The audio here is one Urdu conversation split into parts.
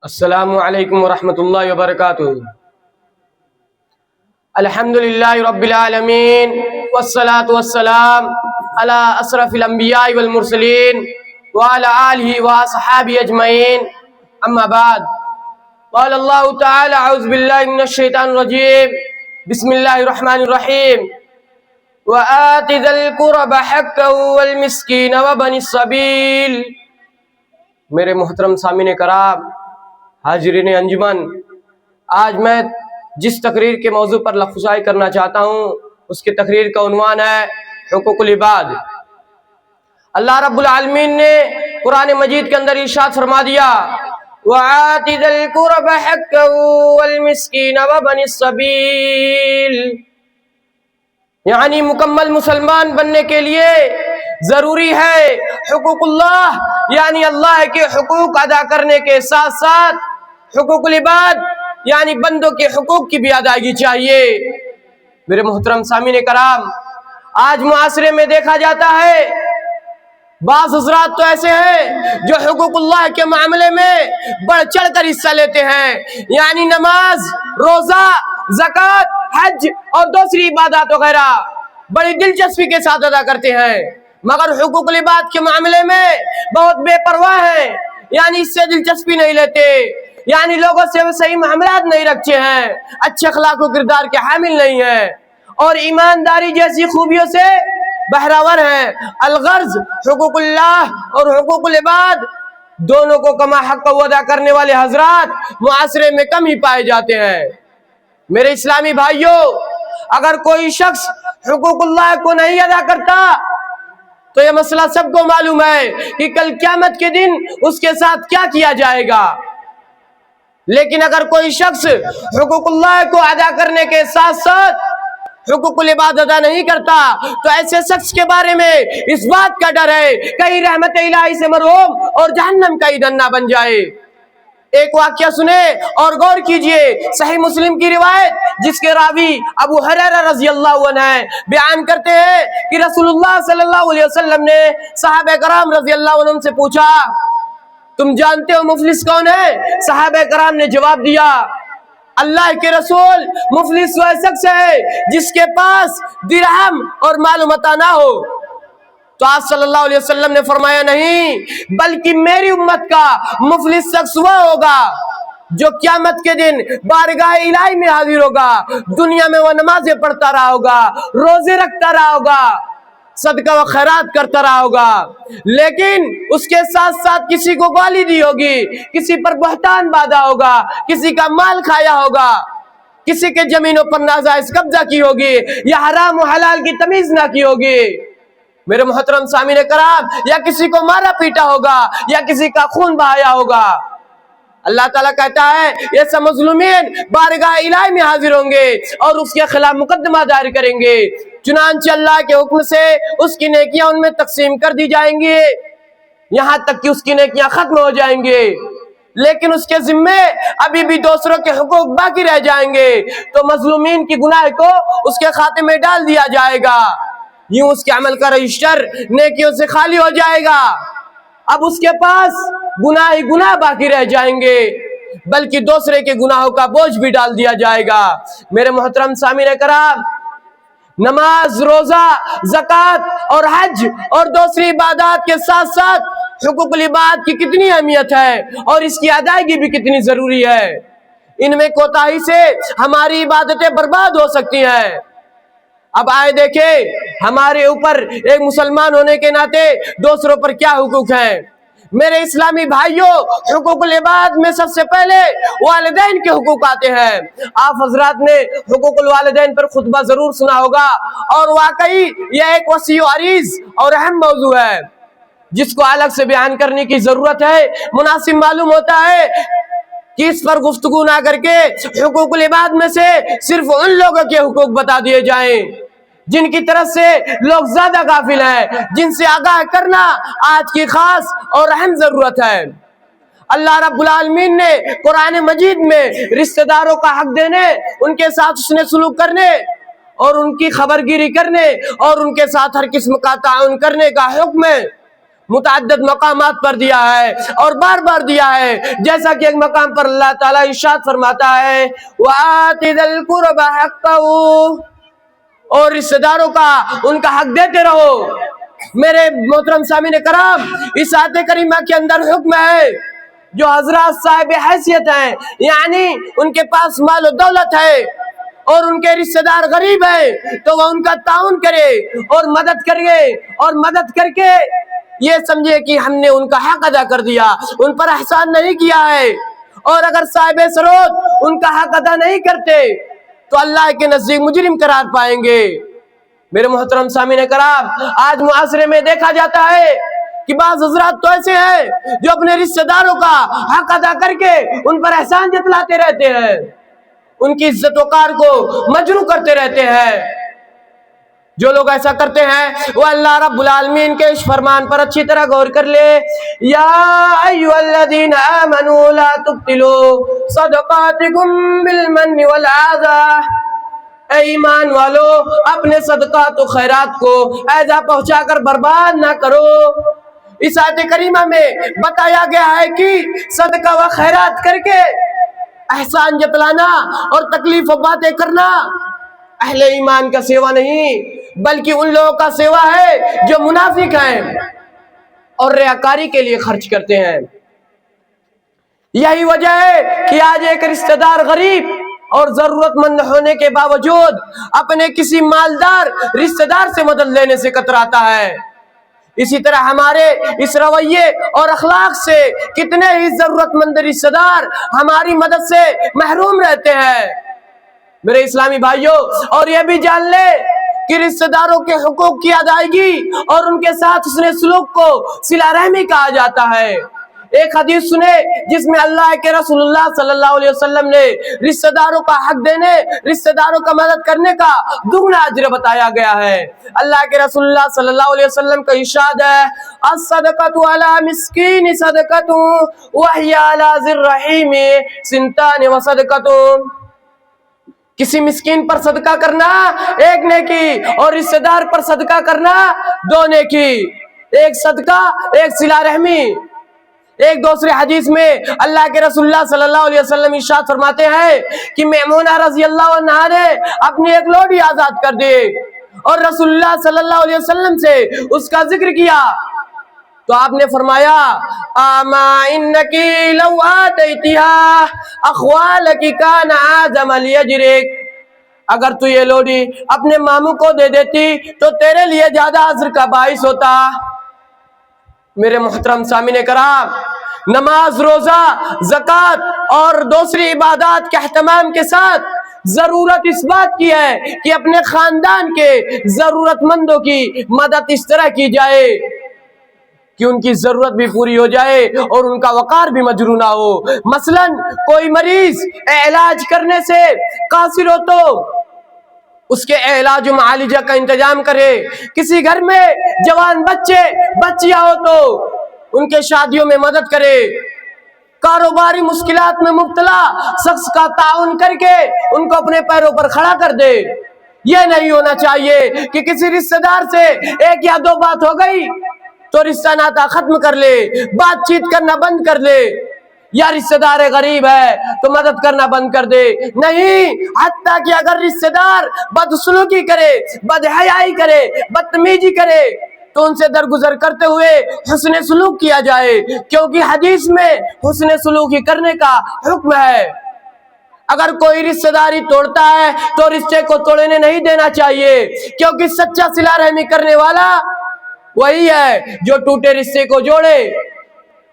السلام علیکم ورحمۃ اللہ وبرکاتہ۔ الحمدللہ رب العالمین والصلاة والسلام علی اشرف الانبیاء والمرسلین وعلی آلہ واصحابہ اجمعین، اما بعد، قال اللہ تعالی اعوذ باللہ من الشیطان الرجیم، بسم اللہ الرحمن الرحیم، وآت ذا القربى حقه والمسکین وابن السبیل۔ میرے محترم سامعین کرام، حاضرین انجمن، آج میں جس تقریر کے موضوع پر لفظائی کرنا چاہتا ہوں اس کی تقریر کا عنوان ہے حقوق العباد۔ اللہ رب العالمین نے قرآن مجید کے اندر ارشاد فرما دیا، وَآتِ ذَا الْقُرْبَى حَقَّهُ وَالْمِسْكِينَ وَابْنِ السَّبِيلِ، یعنی مکمل مسلمان بننے کے لیے ضروری ہے حقوق اللہ، یعنی اللہ کے حقوق ادا کرنے کے ساتھ ساتھ حقوق العباد یعنی بندوں کے حقوق کی بھی ادائیگی چاہیے۔ میرے محترم سامعین کرام، آج معاشرے میں دیکھا جاتا ہے بعض حضرات تو ایسے ہیں جو حقوق اللہ کے معاملے میں بڑھ چڑھ کر حصہ لیتے ہیں، یعنی نماز، روزہ، زکوٰۃ، حج اور دوسری عبادات وغیرہ بڑی دلچسپی کے ساتھ ادا کرتے ہیں، مگر حقوق العباد کے معاملے میں بہت بے پرواہ ہیں، یعنی اس سے دلچسپی نہیں لیتے، یعنی لوگوں سے صحیح معاملات نہیں رکھتے ہیں، اچھے اخلاق و کردار کے حامل نہیں ہیں، اور ایمانداری جیسی خوبیوں سے بہراور ہیں۔ الغرض حقوق اللہ اور حقوق العباد دونوں کو کما حق ادا کرنے والے حضرات معاشرے میں کم ہی پائے جاتے ہیں۔ میرے اسلامی بھائیوں، اگر کوئی شخص حقوق اللہ کو نہیں ادا کرتا تو یہ مسئلہ سب کو معلوم ہے کہ کل قیامت کے دن اس کے ساتھ کیا کیا جائے گا۔ لیکن اگر کوئی شخص حقوق اللہ کو ادا کرنے کے ساتھ ساتھ حقوق العباد ادا نہیں کرتا تو ایسے شخص کے بارے میں اس بات کا ڈر ہے کہیں رحمت الہی سے محروم اور جہنم کا ایندھن نہ بن جائے۔ ایک واقعہ سنیں اور غور کیجئے، صحیح مسلم کی روایت جس کے راوی ابو ہریرہ رضی اللہ عنہ بیان کرتے ہیں کہ رسول اللہ صلی اللہ علیہ وسلم نے صحابہ کرام رضی اللہ عنہ سے پوچھا، تم جانتے ہو مفلس کون ہے؟ صحابہ کرام نے جواب دیا، اللہ کے رسول، مفلس وہ شخص ہے جس کے پاس درہم اور مال و متاع نہ ہو۔ تو آپ صلی اللہ علیہ وسلم نے فرمایا، نہیں، بلکہ میری امت کا مفلس شخص وہ ہوگا جو قیامت کے دن بارگاہ الہی میں حاضر ہوگا، دنیا میں وہ نمازیں پڑھتا رہا ہوگا، روزے رکھتا رہا ہوگا، صدقہ و خیرات کرتا رہا ہوگا، لیکن اس کے ساتھ ساتھ کسی کو گالی دی ہوگی، کسی پر بہتان باندھا ہوگا، کسی کا مال کھایا ہوگا، کسی کے زمینوں پر ناجائز قبضہ کی ہوگی، یا حرام و حلال کی تمیز نہ کی ہوگی۔ میرے محترم سامعین کرام، یا کسی کو مارا پیٹا ہوگا، یا کسی کا خون بہایا ہوگا۔ اللہ تعالیٰ کہتا ہے یہ سب مظلومین بارگاہ الہی میں حاضر ہوں گے اور اس کے خلاف مقدمہ دائر کریں گے، چنانچہ اللہ کے حکم سے اس کی نیکیاں ان میں تقسیم کر دی جائیں گی، یہاں تک کہ اس کی نیکیاں ختم ہو جائیں گے، لیکن اس کے ذمے ابھی بھی دوسروں کے حقوق باقی رہ جائیں گے، تو مظلومین کی گناہ کو اس کے خاتے میں ڈال دیا جائے گا، یوں اس کے عمل کا رجسٹر نیکیوں سے خالی ہو جائے گا، اب اس کے پاس گناہ ہی گناہ باقی رہ جائیں گے، بلکہ دوسرے کے گناہوں کا بوجھ بھی ڈال دیا جائے گا۔ میرے محترم سامعین کرام، نماز، روزہ، زکوٰۃ اور حج اور دوسری عبادات کے ساتھ ساتھ حقوق العباد کی کتنی اہمیت ہے اور اس کی ادائیگی بھی کتنی ضروری ہے۔ ان میں کوتاہی سے ہماری عبادتیں برباد ہو سکتی ہیں۔ اب آئے دیکھیں ہمارے اوپر ایک مسلمان ہونے کے ناطے دوسروں پر کیا حقوق ہیں۔ میرے اسلامی بھائیوں، حقوق العباد میں سب سے پہلے والدین کے حقوق آتے ہیں۔ آپ حضرات نے حقوق الوالدین پر خطبہ ضرور سنا ہوگا، اور واقعی یہ ایک وسیع و عریض اور اہم موضوع ہے جس کو الگ سے بیان کرنے کی ضرورت ہے۔ مناسب معلوم ہوتا ہے کہ اس پر گفتگو نہ کر کے حقوق العباد میں سے صرف ان لوگوں کے حقوق بتا دیے جائیں جن کی طرف سے لوگ زیادہ غافل ہیں، جن سے آگاہ کرنا آج کی خاص اور اہم ضرورت ہے۔ اللہ رب العالمین نے قرآن مجید میں رشتہ داروں کا حق دینے، ان کے ساتھ حسن سلوک کرنے اور ان کی خبر گیری کرنے اور ان کے ساتھ ہر قسم کا تعاون کرنے کا حکم متعدد مقامات پر دیا ہے اور بار بار دیا ہے، جیسا کہ ایک مقام پر اللہ تعالیٰ ارشاد فرماتا ہے وَآتِ ذَا الْقُرْبَى حَقَّهُ، اور رشتہ داروں کا ان کا حق دیتے رہو۔ میرے محترم سامعین کرام، اس آیت کریمہ کے اندر حکم ہے جو حضرات صاحب حیثیت ہیں، یعنی ان کے پاس مال و دولت ہے اور ان کے رشتہ دار غریب ہیں، تو وہ ان کا تعاون کرے اور مدد کرے، اور مدد کر کے یہ سمجھے کہ ہم نے ان کا حق ادا کر دیا، ان پر احسان نہیں کیا ہے۔ اور اگر صاحب ثروت ان کا حق ادا نہیں کرتے تو اللہ کے نزدیک مجرم قرار پائیں گے۔ میرے محترم سامعین کرام، آج معاشرے میں دیکھا جاتا ہے کہ بعض حضرات تو ایسے ہیں جو اپنے رشتہ داروں کا حق ادا کر کے ان پر احسان جتلاتے رہتے ہیں، ان کی عزت وقار کو مجروح کرتے رہتے ہیں۔ جو لوگ ایسا کرتے ہیں وہ اللہ رب العالمین کے اس فرمان پر اچھی طرح غور کر لے، یا ایھا الذین آمنوا لا تبطلوا صدقاتکم بالمن والعاذہ، اے ایمان والو اپنے صدقات و خیرات کو ایذا پہنچا کر برباد نہ کرو۔ اس آیت کریمہ میں بتایا گیا ہے کہ صدقہ و خیرات کر کے احسان جتلانا اور تکلیف و باتیں کرنا اہل ایمان کا سیوا نہیں، بلکہ ان لوگوں کا سیوا ہے جو منافق ہیں اور ریاکاری کے لیے خرچ کرتے ہیں۔ یہی وجہ ہے کہ آج ایک رشتہ دار غریب اور ضرورت مند ہونے کے باوجود اپنے کسی مالدار رشتہ دار سے مدد لینے سے کتراتا ہے۔ اسی طرح ہمارے اس رویے اور اخلاق سے کتنے ہی ضرورت مند رشتہ دار ہماری مدد سے محروم رہتے ہیں۔ میرے اسلامی بھائیوں، اور یہ بھی جان لے کہ رشتہ داروں کے حقوق کی ادائیگی اور ان کے ساتھ حسن سلوک کو صلہ رحمی کہا جاتا ہے۔ ایک حدیث سنے جس میں اللہ کے رسول اللہ صلی اللہ علیہ وسلم نے رشتہ داروں کا حق دینے، رشتہ داروں کا مدد کرنے کا دگنا اجر بتایا گیا ہے۔ اللہ کے رسول اللہ صلی اللہ علیہ وسلم کا ارشاد ہے الصدقۃ علی مسکین صدقۃ وہی علی ذی الرحیم سنتان وصدقۃ، کسی مسکین پر صدقہ کرنا ایک نیکی اور رشتہ دار پر صدقہ کرنا دو نیکی، ایک صدقہ ایک صلہ رحمی۔ ایک دوسری حدیث میں اللہ کے رسول اللہ صلی اللہ علیہ وسلم ارشاد فرماتے ہیں کہ میمونہ رضی اللہ عنہا نے اپنی ایک لوڈی آزاد کر دی اور رسول اللہ صلی اللہ علیہ وسلم سے اس کا ذکر کیا تو آپ نے فرمایا اما انکی لو آتیتها اخوالکی کان اعظم لاجرک، اگر تو یہ لوڈی اپنے ماموں کو دے دیتی تو تیرے لیے زیادہ اجر کا باعث ہوتا۔ میرے محترم سامعین کرام، نماز، روزہ، زکوٰۃ اور دوسری عبادات کے اہتمام کے ساتھ ضرورت اس بات کی ہے کہ اپنے خاندان کے ضرورت مندوں کی مدد اس طرح کی جائے کہ ان کی ضرورت بھی پوری ہو جائے اور ان کا وقار بھی مجروح نہ ہو۔ مثلا کوئی مریض علاج کرنے سے قاصر ہو تو اس کے علاج و معالجہ کا انتظام کرے، کسی گھر میں جوان بچے بچیاں ہو تو ان کے شادیوں میں مدد کرے، کاروباری مشکلات میں مبتلا شخص کا تعاون کر کے ان کو اپنے پیروں پر کھڑا کر دے۔ یہ نہیں ہونا چاہیے کہ کسی رشتہ دار سے ایک یا دو بات ہو گئی تو رشتہ ناتا ختم کر لے، بات چیت کرنا بند کر لے، یا رشتہ دار غریب ہے تو مدد کرنا بند کر دے۔ نہیں، حتیٰ کہ اگر رشتہ دار بدسلوکی کرے، بدحیائی کرے، بدتمیزی کرے تو ان سے درگزر کرتے ہوئے حسن سلوک کیا جائے، کیونکہ حدیث میں حسن سلوکی کرنے کا حکم ہے۔ اگر کوئی رشتہ داری توڑتا ہے تو رشتے کو توڑنے نہیں دینا چاہیے، کیونکہ سچا صلہ رحمی کرنے والا وہی ہے جو ٹوٹے رشتے کو جوڑے۔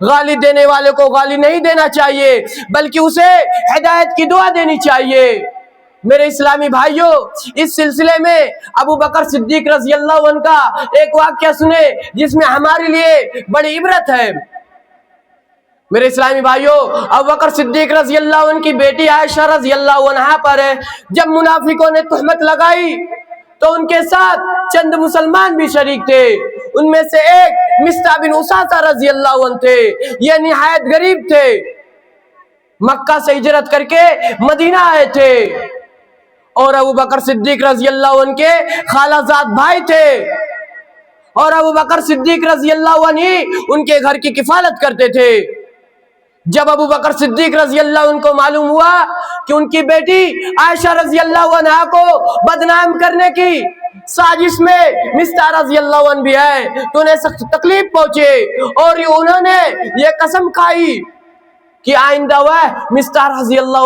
گالی دینے والے کو گالی نہیں دینا چاہیے بلکہ اسے ہدایت کی دعا دینی چاہیے۔ میرے اسلامی بھائیوں، اس سلسلے میں ابو بکر صدیق رضی اللہ عنہ کا ایک واقعہ سنے جس میں ہمارے لیے بڑی عبرت ہے۔ میرے اسلامی بھائیوں، ابو بکر صدیق رضی اللہ عنہ کی بیٹی عائشہ رضی اللہ عنہا پر جب منافقوں نے تہمت لگائی تو ان کے ساتھ چند مسلمان بھی شریک تھے۔ ان میں سے ایک مصطح بن اساسہ رضی اللہ عنہ تھے، یہ نہایت غریب تھے، مکہ سے ہجرت کر کے مدینہ آئے تھے اور ابو بکر صدیق رضی اللہ عنہ کے خالہ زاد بھائی تھے اور ابو بکر صدیق رضی اللہ عنہ ان کے گھر کی کفالت کرتے تھے۔ جب ابو بکر صدیق رضی اللہ عنہ کو معلوم ہوا کہ ان کی بیٹی عائشہ رضی اللہ عنہ کو بدنام کرنے کی سازش میں مستح رضی اللہ عنہ بھی ہے تو انہیں سخت تکلیف پہنچے، اور انہوں نے یہ قسم کھائی کہ آئندہ وہ مستح رضی اللہ